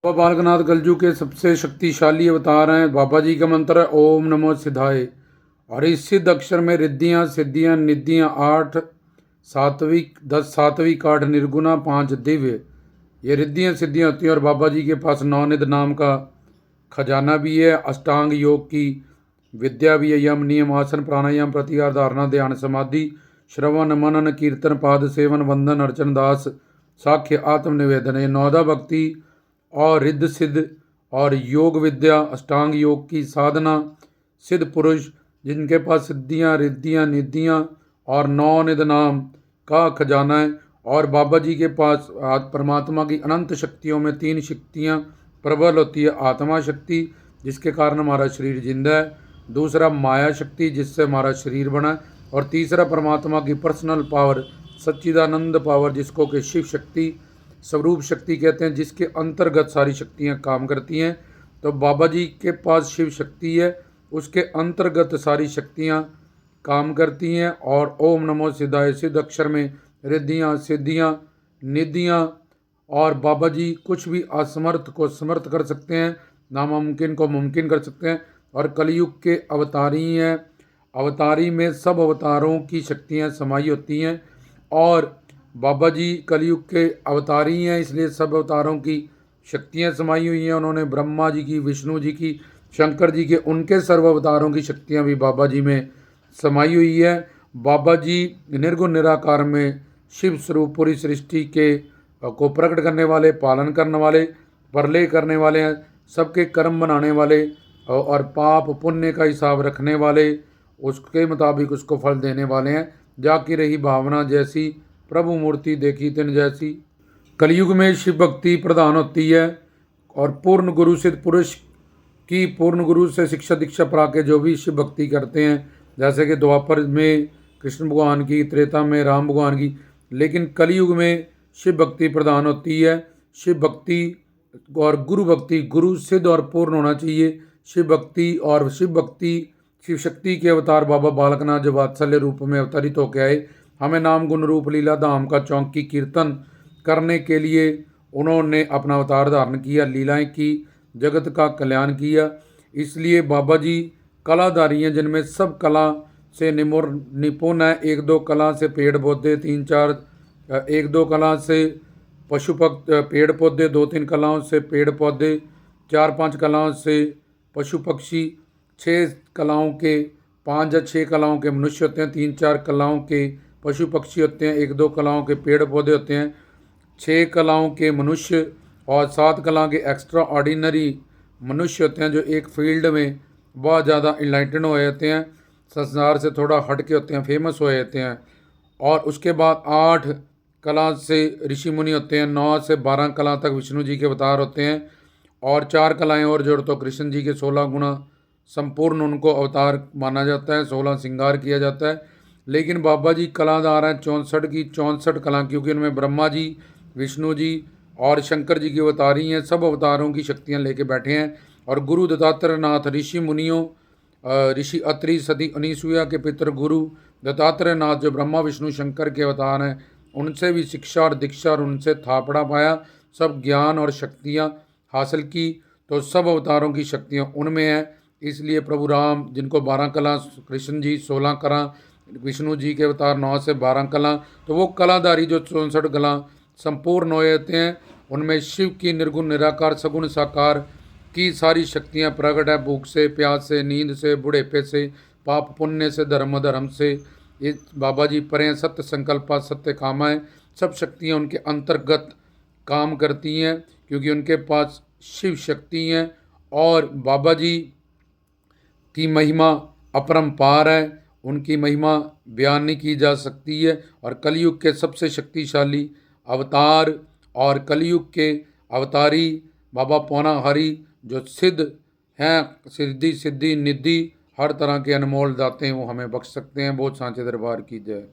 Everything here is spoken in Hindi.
बाबा बालकनाथ कलयुग के सबसे शक्तिशाली अवतार हैं। बाबा जी का मंत्र है ओम नमो सिद्धाय। और इस सिद्ध अक्षर में रिद्धियाँ सिद्धियाँ निधियाँ 8 सात्विक 10 सात्विक 8 निर्गुणा 5 दिव्य ये रिद्धियाँ सिद्धियाँ होती हैं। और बाबा जी के पास नवनिध नाम का खजाना भी है। अष्टांग योग की विद्या भी है। यम नियम आसन प्राणायाम प्रत्याहार धारणा ध्यान समाधि श्रवण मनन कीर्तन पाद सेवन वंदन अर्चन दास साख्य आत्मनिवेदन ये नौदा भक्ति और रिद्ध सिद्ध और योग विद्या अष्टांग योग की साधना सिद्ध पुरुष जिनके पास सिद्धियाँ रिद्धियाँ निधियाँ और नौनिध नाम का खजाना है। और बाबा जी के पास परमात्मा की अनंत शक्तियों में 3 शक्तियाँ प्रबल होती है। आत्मा शक्ति जिसके कारण हमारा शरीर जिंदा है, दूसरा माया शक्ति जिससे हमारा शरीर बना है, और तीसरा परमात्मा की पर्सनल पावर सच्चिदानंद पावर जिसको कि शिव शक्ति स्वरूप शक्ति कहते हैं, जिसके अंतर्गत सारी शक्तियाँ काम करती हैं। तो बाबा जी के पास शिव शक्ति है, उसके अंतर्गत सारी शक्तियाँ काम करती हैं। और ओम नमो सिद्धाय सिद्ध अक्षर में रिद्धियाँ सिद्धियाँ निधियाँ और बाबा जी कुछ भी असमर्थ को समर्थ कर सकते हैं, नामुमकिन को मुमकिन कर सकते हैं। और कलयुग के अवतारी हैं। अवतारी में सब अवतारों की शक्तियाँ समाई होती हैं। और बाबा जी कलयुग के अवतारी हैं, इसलिए सब अवतारों की शक्तियाँ समाई हुई हैं। उन्होंने ब्रह्मा जी की, विष्णु जी की, शंकर जी के, उनके सर्व अवतारों की शक्तियाँ भी बाबा जी में समाई हुई है। बाबा जी निर्गुण निराकार में शिव स्वरूप पूरी सृष्टि के को प्रकट करने वाले, पालन करने वाले, प्रलय करने वाले हैं, सबके कर्म बनाने वाले और पाप पुण्य का हिसाब रखने वाले, उसके मुताबिक उसको फल देने वाले हैं। जाकी रही भावना जैसी प्रभु मूर्ति देखी तिन जैसी। कलयुग में शिव भक्ति प्रधान होती है। और पूर्ण गुरु सिद्ध पुरुष की पूर्ण गुरु से शिक्षा दीक्षा पा के जो भी शिव भक्ति करते हैं, जैसे कि द्वापर में कृष्ण भगवान की, त्रेता में राम भगवान की, लेकिन कलयुग में शिव भक्ति प्रधान होती है। शिव भक्ति और गुरु भक्ति, गुरु सिद्ध और पूर्ण होना चाहिए। शिव भक्ति और शिव भक्ति शिव शक्ति के अवतार बाबा बालकनाथ जो वात्सल्य रूप में अवतरित होकर आए, हमें नाम गुण रूप लीला धाम का चौक की कीर्तन करने के लिए उन्होंने अपना अवतार धारण किया, लीलाएं की, जगत का कल्याण किया। इसलिए बाबा जी कलाधारी हैं, जिनमें सब कला से निपुण है। 1-2 कला से पेड़ पौधे, 3-4 1-2 कला से पशु पेड़ पौधे, 2-3 कलाओं से पेड़ पौधे, 4-5 कलाओं से पशु पक्षी, 6 कलाओं के 5 या 6 कलाओं के मनुष्य होते हैं, 3-4 कलाओं के पशु पक्षी होते हैं, 1-2 कलाओं के पेड़ पौधे होते हैं, 6 कलाओं के मनुष्य और 7 कला के एक्स्ट्रा ऑर्डिनरी मनुष्य होते हैं, जो एक फील्ड में बहुत ज़्यादा इनलाइटन हो जाते हैं, संसार से थोड़ा हट के होते हैं, फेमस हो जाते हैं। और उसके बाद 8 कला से ऋषि मुनि होते हैं, 9 से 12 कला तक विष्णु जी के अवतार होते हैं, और 4 कलाएं और जोड़ तो कृष्ण जी के 16 गुना संपूर्ण उनको अवतार माना जाता है, 16 श्रृंगार किया जाता है। लेकिन बाबा जी कलाधार हैं 64 की 64 कला, क्योंकि उनमें ब्रह्मा जी, विष्णु जी और शंकर जी की अवतारी हैं, सब अवतारों की शक्तियाँ लेके बैठे हैं। और गुरु दत्तात्रेय नाथ ऋषि मुनियों ऋषि अत्रि सती अनीसुया के पितर गुरु दत्तात्रेय नाथ जो ब्रह्मा विष्णु शंकर के अवतार हैं, उनसे भी शिक्षा और दीक्षा और उनसे थापड़ा पाया, सब ज्ञान और शक्तियाँ हासिल की। तो सब अवतारों की शक्तियाँ उनमें हैं। इसलिए प्रभु राम जिनको 12 कला, कृष्ण जी 16 कला, विष्णु जी के अवतार 9 से 12 कला, तो वो कलाधारी जो 64 कला संपूर्ण हो जाते हैं, उनमें शिव की निर्गुण निराकार सगुण साकार की सारी शक्तियाँ प्रकट है। भूख से, प्यास से, नींद से, बुढ़ेपे से, पाप पुण्य से, धर्म धर्म से, ये बाबा जी परे सत्य संकल्पा सत्य कामाएँ, सब शक्तियाँ उनके अंतर्गत काम करती हैं, क्योंकि उनके पास शिव शक्ति हैं। और बाबा जी की महिमा अपरंपार है, उनकी महिमा बयान नहीं की जा सकती है। और कलयुग के सबसे शक्तिशाली अवतार और कलयुग के अवतारी बाबा पौनाहारी जो सिद्ध हैं, सिद्धि सिद्धि निधि हर तरह के अनमोल दाते हैं, वो हमें बख्श सकते हैं। बहुत सांचे दरबार की जय।